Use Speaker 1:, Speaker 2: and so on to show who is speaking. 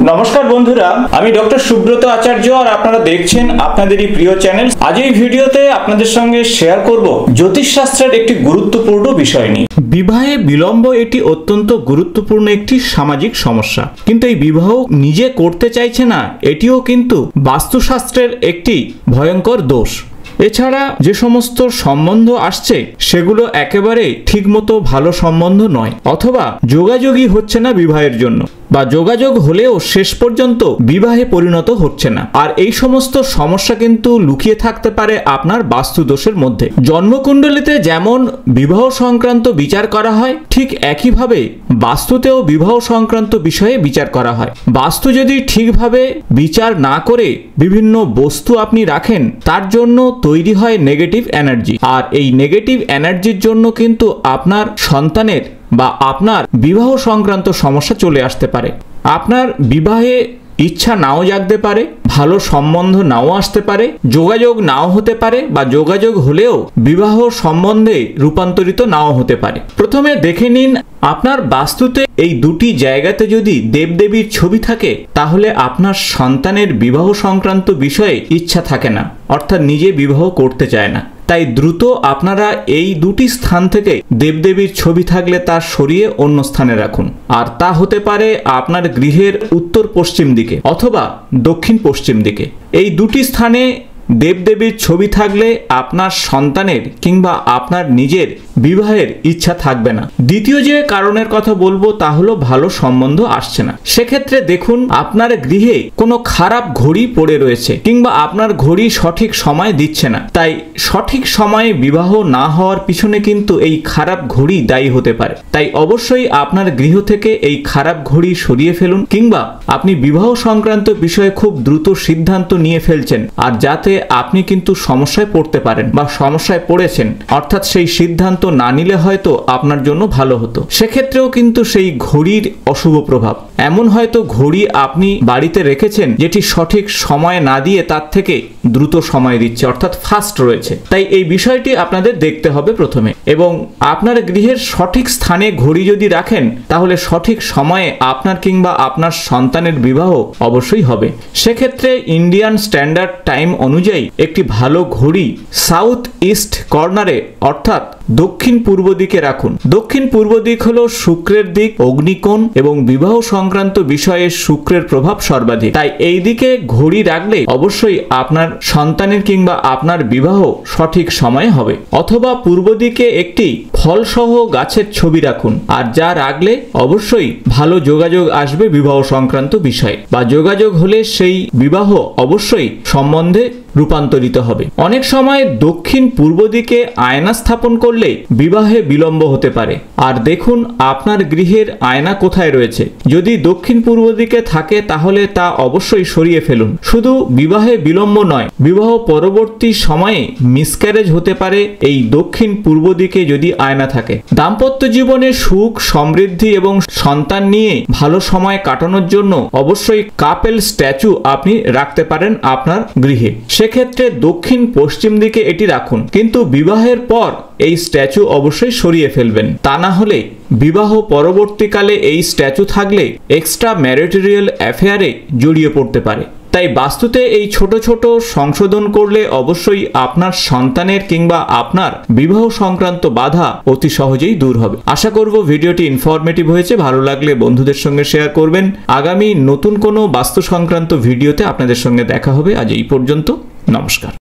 Speaker 1: নমস্কার বন্ধুরা, আমি ডক্টর সুব্রত আচার্য আর আপনারা দেখছেন আপনাদেরই প্রিয় চ্যানেল। আজ এই ভিডিওতে আপনাদের সঙ্গে শেয়ার করব জ্যোতিষশাস্ত্রের একটি গুরুত্বপূর্ণ বিষয় নিয়ে। বিবাহে বিলম্ব এটি অত্যন্ত গুরুত্বপূর্ণ একটি সামাজিক সমস্যা, কিন্তু এই বিবাহ নিজে করতে চাইছে না, এটিও কিন্তু বাস্তুশাস্ত্রের একটি ভয়ঙ্কর দোষ। এছাড়া যে সমস্ত সম্বন্ধ আসছে সেগুলো একেবারে ঠিকমতো ভালো সম্বন্ধ নয়, অথবা যোগাযোগই হচ্ছে না বিবাহের জন্য, বা যোগাযোগ হলেও শেষ পর্যন্ত বিবাহে পরিণত হচ্ছে না। আর এই সমস্ত সমস্যা কিন্তু লুকিয়ে থাকতে পারে আপনার বাস্তু দোষের মধ্যে। জন্মকুণ্ডলিতে যেমন বিবাহ সংক্রান্ত বিচার করা হয়, ঠিক একইভাবে বাস্তুতেও বিবাহ সংক্রান্ত বিষয়ে বিচার করা হয়। বাস্তু যদি ঠিকভাবে বিচার না করে বিভিন্ন বস্তু আপনি রাখেন, তার জন্য তৈরি হয় নেগেটিভ এনার্জি। আর এই নেগেটিভ এনার্জির জন্য কিন্তু আপনার সন্তানের বা আপনার বিবাহ সংক্রান্ত সমস্যা চলে আসতে পারে। আপনার বিবাহে ইচ্ছা নাও জাগতে পারে, ভালো সম্বন্ধ নাও আসতে পারে, যোগাযোগ নাও হতে পারে, বা যোগাযোগ হলেও বিবাহ সম্বন্ধে রূপান্তরিত নাও হতে পারে। প্রথমে দেখে নিন, আপনার বাস্তুতে এই দুটি জায়গাতে যদি দেবদেবীর ছবি থাকে, তাহলে আপনার সন্তানের বিবাহ সংক্রান্ত বিষয়ে ইচ্ছা থাকে না, অর্থাৎ নিজে বিবাহ করতে চায় না। তাই দ্রুত আপনারা এই দুটি স্থান থেকে দেবদেবীর ছবি থাকলে তা সরিয়ে অন্য স্থানে রাখুন। আর তা হতে পারে আপনার গৃহের উত্তর পশ্চিম দিকে অথবা দক্ষিণ পশ্চিম দিকে। এই দুটি স্থানে দেবদেবীর ছবি থাকলে আপনার সন্তানের কিংবা আপনার নিজের বিবাহের ইচ্ছা থাকবে না। দ্বিতীয় যে কারণের কথা বলবো তা হলো ভালো সম্বন্ধ আসছে না। সেক্ষেত্রে দেখুন, আপনার গৃহে কোনো খারাপ ঘড়ি পড়ে রয়েছে, কিংবা আপনার ঘড়ি সঠিক সময় দিচ্ছে না। তাই সঠিক সময়ে বিবাহ না হওয়ার পিছনে কিন্তু এই খারাপ ঘড়ি দায়ী হতে পারে। তাই অবশ্যই আপনার গৃহ থেকে এই খারাপ ঘড়ি সরিয়ে ফেলুন, কিংবা আপনি বিবাহ সংক্রান্ত বিষয়ে খুব দ্রুত সিদ্ধান্ত নিয়ে ফেলছেন, আর যাতে আপনি কিন্তু সমস্যায় পড়তে পারেন বা সমস্যায় পড়েছেন, অর্থাৎ সেই সিদ্ধান্ত না নিলে হয়তো আপনার জন্য ভালো হতো। সেক্ষেত্রেও কিন্তু সেই ঘড়ির অশুভ প্রভাব। এমন হয়তো ঘড়ি আপনি বাড়িতে রেখেছেন যেটি সঠিক সময় না দিয়ে তার থেকে দ্রুত সময় দিচ্ছে, অর্থাৎ ফাস্ট রয়েছে। তাই এই বিষয়টি আপনাদের দেখতে হবে প্রথমে। এবং আপনার গৃহের সঠিক স্থানে ঘড়ি যদি রাখেন, তাহলে সঠিক সময়ে আপনার কিংবা আপনার সন্তানের বিবাহ অবশ্যই হবে। সেক্ষেত্রে ইন্ডিয়ান স্ট্যান্ডার্ড টাইম অনুযায়ী একটি ভালো ঘড়ি সাউথ ইস্ট কর্নারে, অর্থাৎ দক্ষিণ পূর্ব দিকে রাখুন। দক্ষিণ পূর্ব দিক হলো শুক্রের দিক, অগ্নিকোণ এবং বিবাহ সংক্রান্ত বিষয়ে শুক্রের প্রভাব সর্বাধিক। তাই এই দিকে ঘড়ি রাখলে অবশ্যই আপনার সন্তানের কিংবা আপনার বিবাহ সঠিক সময়ে হবে। অথবা পূর্ব দিকে একটি ফলসহ গাছের ছবি রাখুন, আর যা রাখলে অবশ্যই ভালো যোগাযোগ আসবে বিবাহ সংক্রান্ত বিষয়ে, বা যোগাযোগ হলে সেই বিবাহ অবশ্যই সম্বন্ধে রূপান্তরিত হবে। অনেক সময় দক্ষিণ পূর্ব দিকে আয়না স্থাপন করলে বিবাহে বিলম্ব হতে পারে। আর দেখুন আপনার গৃহের আয়না কোথায় রয়েছে। যদি দক্ষিণ পূর্ব দিকে থাকে তাহলে তা অবশ্যই সরিয়ে ফেলুন। শুধু বিবাহে বিলম্ব নয়, বিবাহ পরবর্তী সময়ে মিসক্যারেজ হতে পারে এই দক্ষিণ পূর্ব দিকে যদি আয়না থাকে। দাম্পত্য জীবনে সুখ, সমৃদ্ধি এবং সন্তান নিয়ে ভালো সময় কাটানোর জন্য অবশ্যই কাপেল স্ট্যাচু আপনি রাখতে পারেন আপনার গৃহে। সেক্ষেত্রে দক্ষিণ পশ্চিম দিকে এটি রাখুন, কিন্তু বিবাহের পর এই স্ট্যাচু অবশ্যই সরিয়ে ফেলবেন। তা না হলে বিবাহ পরবর্তীকালে এই স্ট্যাচু থাকলে এক্সট্রা ম্যারিটারিয়াল অ্যাফেয়ারে জড়িয়ে পড়তে পারে। তাই বাস্তুতে এই ছোট ছোট সংশোধন করলে অবশ্যই আপনার সন্তানের কিংবা আপনার বিবাহ সংক্রান্ত বাধা অতি সহজেই দূর হবে। আশা করব ভিডিওটি ইনফরমেটিভ হয়েছে। ভালো লাগলে বন্ধুদের সঙ্গে শেয়ার করবেন। আগামী নতুন কোনো বাস্তু সংক্রান্ত ভিডিওতে আপনাদের সঙ্গে দেখা হবে। আজ এই পর্যন্ত, নমস্কার।